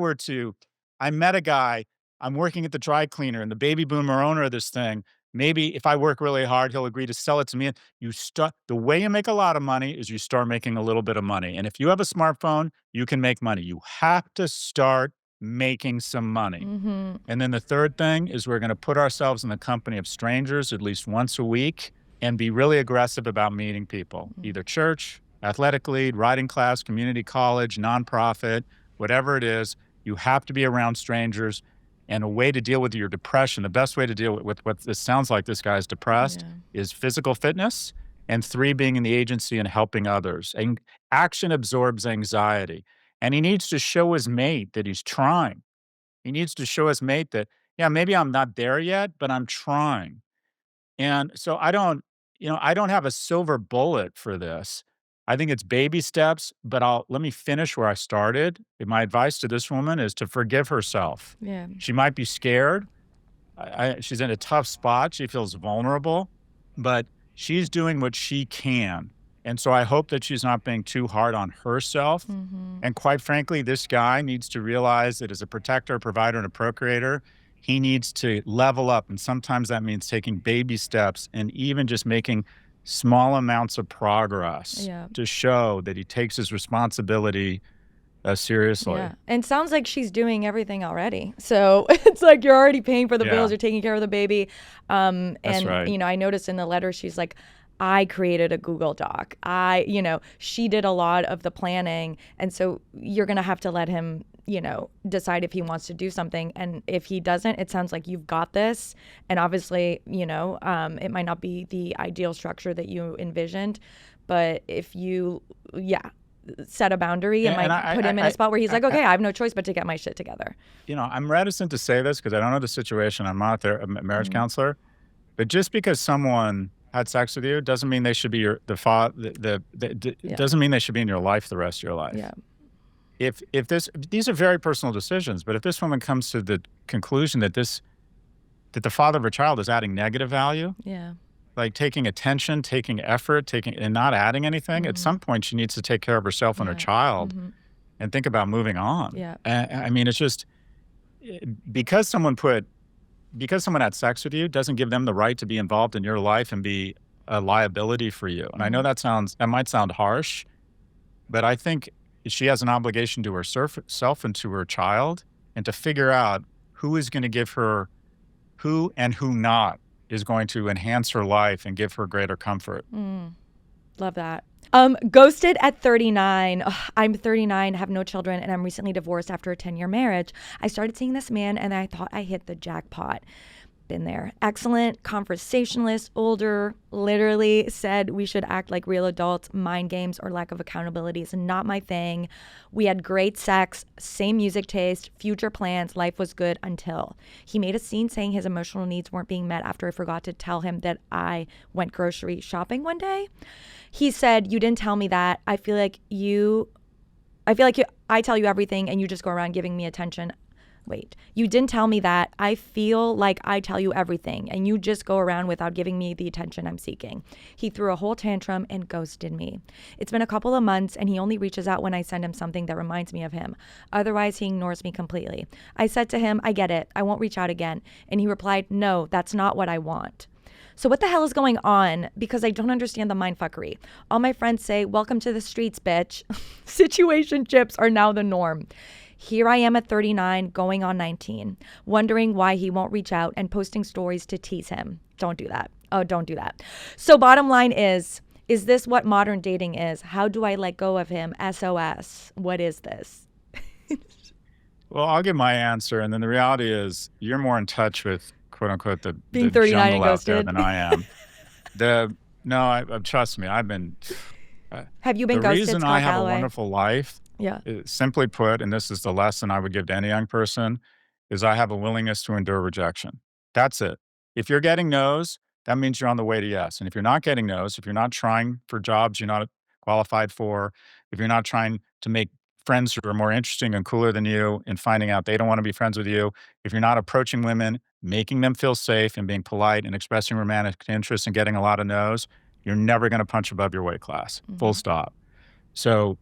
met a guy, I'm working at the dry cleaner and the baby boomer owner of this thing, maybe if I work really hard, he'll agree to sell it to me. The way you make a lot of money is you start making a little bit of money. And if you have a smartphone, you can make money. You have to start making some money. Mm-hmm. And then the third thing is we're going to put ourselves in the company of strangers at least once a week and be really aggressive about meeting people, either church, athletic league, riding class, community college, nonprofit, whatever it is. You have to be around strangers. And a way to deal with your depression, the best way to deal with what this sounds like this guy's depressed, is physical fitness, and 3, being in the agency and helping others. And action absorbs anxiety. And he needs to show his mate that he's trying. He needs to show his mate that, yeah, maybe I'm not there yet, but I'm trying. And so I don't have a silver bullet for this. I think it's baby steps, but let me finish where I started. And my advice to this woman is to forgive herself. Yeah. She might be scared. She's in a tough spot. She feels vulnerable, but she's doing what she can. And so I hope that she's not being too hard on herself. And quite frankly, this guy needs to realize that as a protector, provider, and a procreator, he needs to level up. And sometimes that means taking baby steps and even just making small amounts of progress to show that he takes his responsibility seriously. Yeah. And sounds like she's doing everything already. So it's like you're already paying for the bills, you're taking care of the baby. And, right. you know, I noticed in the letter, she's like, I created a Google Doc. She did a lot of the planning. And so you're going to have to let him, decide if he wants to do something. And if he doesn't, it sounds like you've got this. And obviously, it might not be the ideal structure that you envisioned. But if you, set a boundary and might put him in a spot where he's like, okay, I have no choice but to get my shit together. I'm reticent to say this because I don't know the situation. I'm not a marriage counselor. But just because someone had sex with you doesn't mean they should be doesn't mean they should be in your life the rest of your life. Yeah. If these are very personal decisions, but if this woman comes to the conclusion that the father of her child is adding negative value, like taking attention, taking effort, and not adding anything, at some point she needs to take care of herself and her child and think about moving on. Yeah. I mean, it's just because someone had sex with you doesn't give them the right to be involved in your life and be a liability for you. And I know that might sound harsh, but I think she has an obligation to herself and to her child, and to figure out who is going to give her, who and who not is going to enhance her life and give her greater comfort. Love that. Ghosted at 39. Ugh, I'm 39, have no children, and I'm recently divorced after a 10-year marriage. I started seeing this man and I thought I hit the jackpot. Been there. Excellent conversationalist, older, literally said we should act like real adults. Mind games or lack of accountability is not my thing. We had great sex, same music taste, future plans. Life was good until he made a scene saying his emotional needs weren't being met after I forgot to tell him that I went grocery shopping one day. He said, "You didn't tell me that. I feel like I tell you everything and you just go around giving me attention." Wait, you didn't tell me that. I feel like I tell you everything and you just go around without giving me the attention I'm seeking. He threw a whole tantrum and ghosted me. It's been a couple of months and he only reaches out when I send him something that reminds me of him. Otherwise, he ignores me completely. I said to him, I get it. I won't reach out again. And he replied, no, that's not what I want. So what the hell is going on? Because I don't understand the mindfuckery. All my friends say, welcome to the streets, bitch. Situationships are now the norm. Here I am at 39, going on 19, wondering why he won't reach out and posting stories to tease him. Don't do that. Oh, don't do that. So bottom line is this what modern dating is? How do I let go of him? SOS. What is this? Well, I'll give my answer. And then the reality is you're more in touch with, quote unquote, the Being 39 and jungle out there ghosted than I am. Trust me, I've been. Have you been the ghosted, reason Scott I have Galloway? a wonderful life, simply put, and this is the lesson I would give to any young person, is I have a willingness to endure rejection. That's it. If you're getting no's, that means you're on the way to yes. And if you're not getting no's, if you're not trying for jobs you're not qualified for, if you're not trying to make friends who are more interesting and cooler than you and finding out they don't want to be friends with you, if you're not approaching women, making them feel safe and being polite and expressing romantic interest and getting a lot of no's, you're never going to punch above your weight class, full stop. So,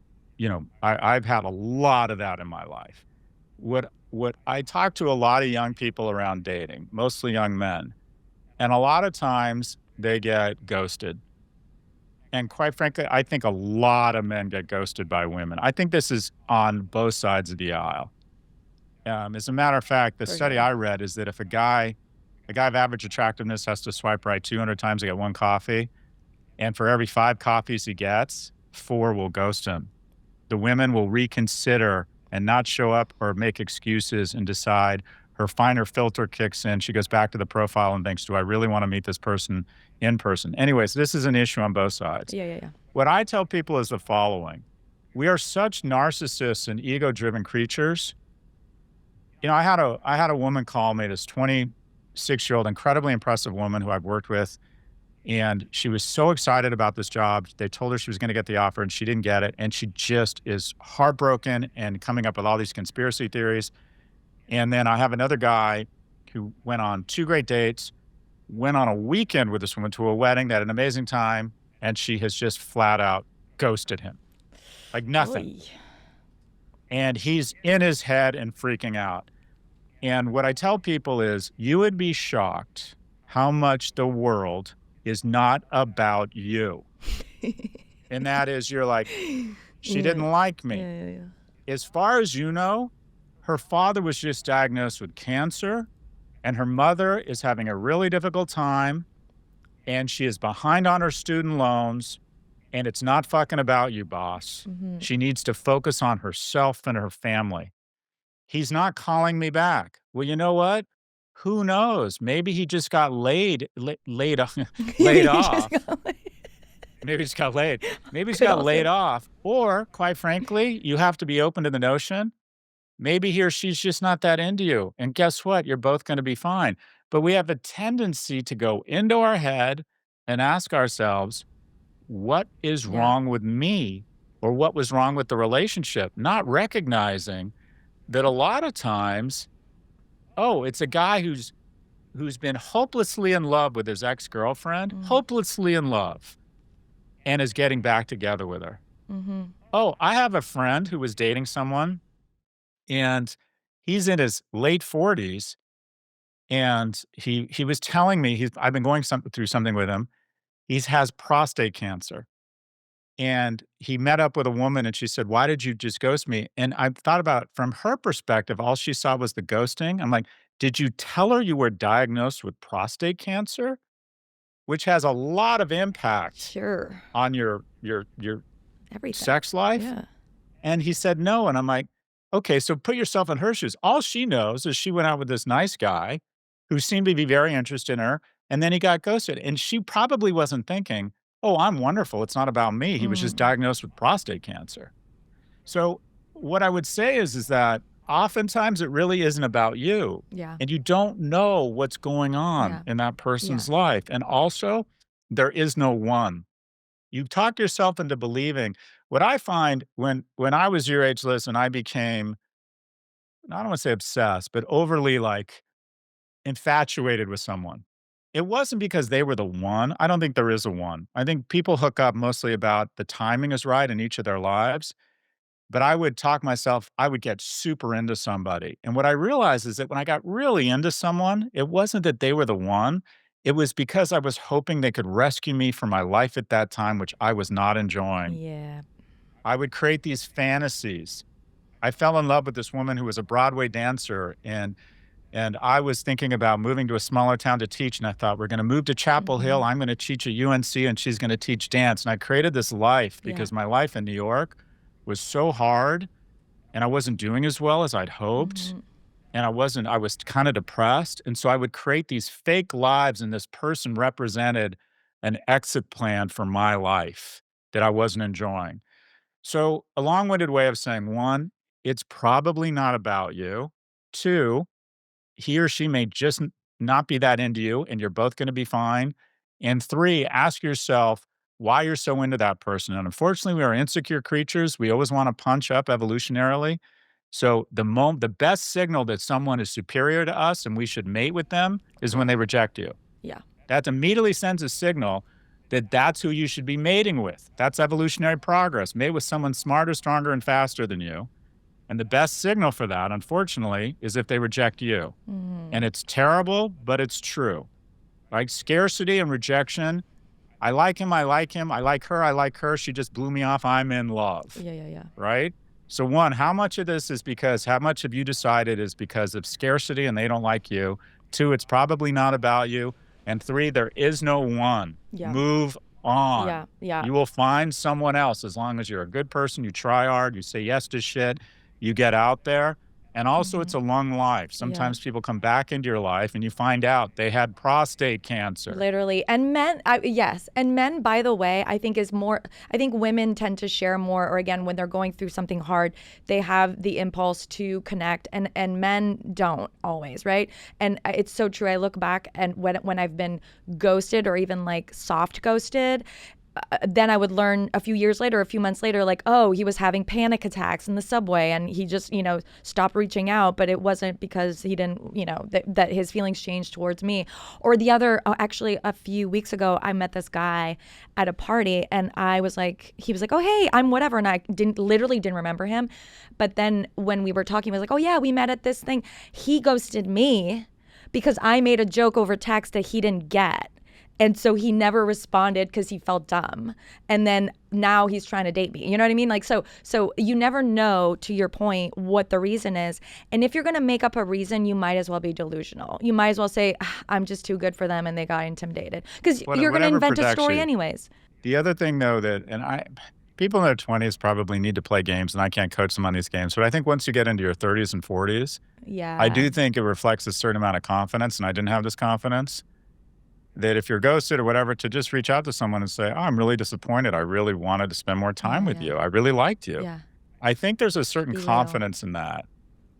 I've had a lot of that in my life. What I talk to a lot of young people around dating, mostly young men, and a lot of times they get ghosted. And quite frankly, I think a lot of men get ghosted by women. I think this is on both sides of the aisle. As a matter of fact, the study I read is that if a guy of average attractiveness has to swipe right 200 times to get one coffee, and for every 5 coffees he gets, 4 will ghost him. The women will reconsider and not show up or make excuses and decide, her finer filter kicks in. She goes back to the profile and thinks, do I really want to meet this person in person? Anyways, this is an issue on both sides. Yeah. What I tell people is the following. We are such narcissists and ego-driven creatures. You know, I had a woman call me, this 26-year-old, incredibly impressive woman who I've worked with, and she was so excited about this job. They told her she was going to get the offer, and she didn't get it, and she just is heartbroken and coming up with all these conspiracy theories. And then I have another guy who went on 2 great dates, went on a weekend with this woman to a wedding, they had an amazing time, and she has just flat out ghosted him. Like nothing. Oy. And he's in his head and freaking out. And what I tell people is, you would be shocked how much the world is not about you. And that is, you're like, she didn't like me. Yeah. As far as you know, her father was just diagnosed with cancer, and her mother is having a really difficult time, and she is behind on her student loans, and it's not fucking about you, boss. She needs to focus on herself and her family. He's not calling me back. Well, you know what? Who knows? Maybe he just got laid off. Maybe he just got laid. Maybe he's got laid off. Or, quite frankly, you have to be open to the notion, maybe he or she's just not that into you. And guess what? You're both going to be fine. But we have a tendency to go into our head and ask ourselves, what is wrong with me, or what was wrong with the relationship? Not recognizing that a lot of times, oh, it's a guy who's been hopelessly in love with his ex-girlfriend, hopelessly in love, and is getting back together with her. Oh, I have a friend who was dating someone, and he's in his late 40s, and he was telling me, I've been going through something with him. He has prostate cancer. And he met up with a woman, and she said, why did you just ghost me? And I thought about, from her perspective, all she saw was the ghosting. I'm like, did you tell her you were diagnosed with prostate cancer? Which has a lot of impact on your everything. Sex life. Yeah. And he said no. And I'm like, okay, so put yourself in her shoes. All she knows is she went out with this nice guy who seemed to be very interested in her, and then he got ghosted. And she probably wasn't thinking, oh, I'm wonderful. It's not about me. He was just diagnosed with prostate cancer. So what I would say is that oftentimes it really isn't about you. Yeah. And you don't know what's going on in that person's life. And also, there is no one. You talk yourself into believing. What I find when I was your age, listen, I became, I don't want to say obsessed, but overly like infatuated with someone. It wasn't because they were the one. I don't think there is a one. I think people hook up mostly about the timing is right in each of their lives. But I would I would get super into somebody. And what I realized is that when I got really into someone, it wasn't that they were the one. It was because I was hoping they could rescue me from my life at that time, which I was not enjoying. Yeah. I would create these fantasies. I fell in love with this woman who was a Broadway dancer, and I was thinking about moving to a smaller town to teach, and I thought, we're going to move to Chapel Hill. I'm going to teach at UNC, and she's going to teach dance. And I created this life because my life in New York was so hard, and I wasn't doing as well as I'd hoped. And I was kind of depressed. And so I would create these fake lives, and this person represented an exit plan for my life that I wasn't enjoying. So a long-winded way of saying, 1, it's probably not about you. 2, he or she may just not be that into you, and you're both going to be fine. And 3, ask yourself why you're so into that person. And unfortunately, we are insecure creatures. We always want to punch up evolutionarily. So the best signal that someone is superior to us and we should mate with them is when they reject you. Yeah. That immediately sends a signal that that's who you should be mating with. That's evolutionary progress. Mate with someone smarter, stronger, and faster than you. And the best signal for that, unfortunately, is if they reject you. And it's terrible, but it's true. Like scarcity and rejection. I like him, I like him. I like her, she just blew me off, I'm in love. Yeah. Right? So 1, how much of this is how much have you decided is because of scarcity and they don't like you? 2, it's probably not about you. And 3, there is no one. Move on. Yeah. You will find someone else as long as you're a good person, you try hard, you say yes to shit, you get out there. And also it's a long life. Sometimes people come back into your life and you find out they had prostate cancer. Literally. And men, yes. And men, by the way, I think women tend to share more, or again, when they're going through something hard, they have the impulse to connect, and men don't always, right? And it's so true. I look back and when I've been ghosted or even like soft ghosted, then I would learn a few years later, a few months later, like, oh, he was having panic attacks in the subway and he just, stopped reaching out. But it wasn't because he didn't, that his feelings changed towards me. Or the other, actually, a few weeks ago, I met this guy at a party and he was like, oh, hey, I'm whatever. And I literally didn't remember him. But then when we were talking, I was like, oh, yeah, we met at this thing. He ghosted me because I made a joke over text that he didn't get. And so he never responded because he felt dumb. And then now he's trying to date me. You know what I mean? Like, so you never know, to your point, what the reason is. And if you're going to make up a reason, you might as well be delusional. You might as well say, I'm just too good for them and they got intimidated. Because you're going to invent a story anyways. The other thing, though, people in their 20s probably need to play games, and I can't coach them on these games. But I think once you get into your 30s and 40s, I do think it reflects a certain amount of confidence, and I didn't have this confidence, that if you're ghosted or whatever, to just reach out to someone and say, oh, I'm really disappointed. I really wanted to spend more time with you. I really liked you. Yeah. I think there's a certain confidence in that.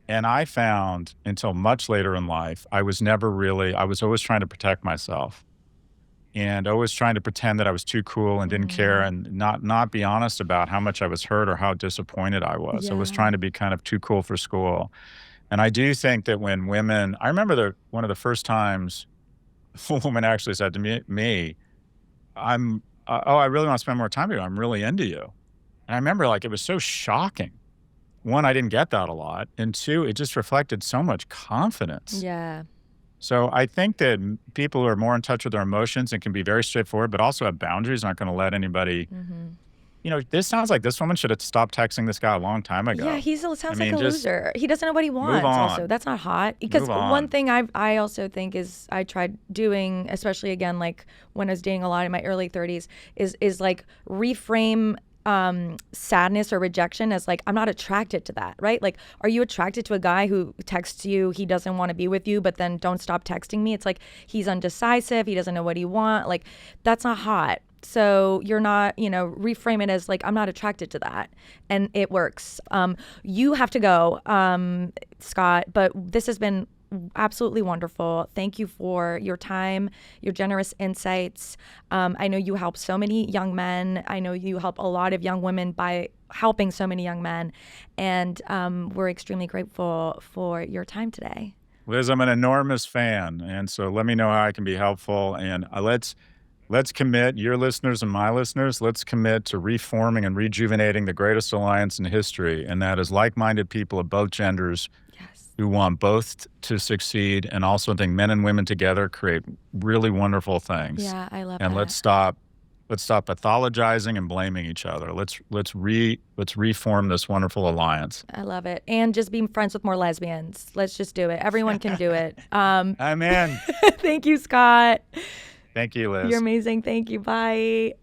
And I found until much later in life, I was always trying to protect myself and always trying to pretend that I was too cool and didn't care and not be honest about how much I was hurt or how disappointed I was. I was trying to be kind of too cool for school. And I do think that when women, I remember one of the first times a woman actually said to me, I really want to spend more time with you. I'm really into you. And I remember it was so shocking. One, I didn't get that a lot. And two, it just reflected so much confidence. Yeah. So I think that people who are more in touch with their emotions and can be very straightforward, but also have boundaries, aren't going to let anybody, this sounds like this woman should have stopped texting this guy a long time ago. Yeah, he sounds like a loser. He doesn't know what he wants. Also, that's not hot. Because one thing I also think is I tried doing, especially again, like when I was dating a lot in my early 30s, is like reframe sadness or rejection as like, I'm not attracted to that, right? Like, are you attracted to a guy who texts you, he doesn't want to be with you, but then don't stop texting me? It's like, he's undecisive, he doesn't know what he wants. Like, that's not hot. So you're not, reframe it as like, I'm not attracted to that. And it works. You have to go, Scott, but this has been absolutely wonderful. Thank you for your time, your generous insights. I know you help so many young men. I know you help a lot of young women by helping so many young men. And we're extremely grateful for your time today. Liz, I'm an enormous fan. And so let me know how I can be helpful. And let's commit, your listeners and my listeners, let's commit to reforming and rejuvenating the greatest alliance in history. And that is like-minded people of both genders who want both to succeed, and also think men and women together create really wonderful things. Yeah, I love that. And let's stop pathologizing and blaming each other. Let's reform this wonderful alliance. I love it. And just being friends with more lesbians. Let's just do it. Everyone can do it. I'm in. Thank you, Scott. Thank you, Liz. You're amazing. Thank you. Bye.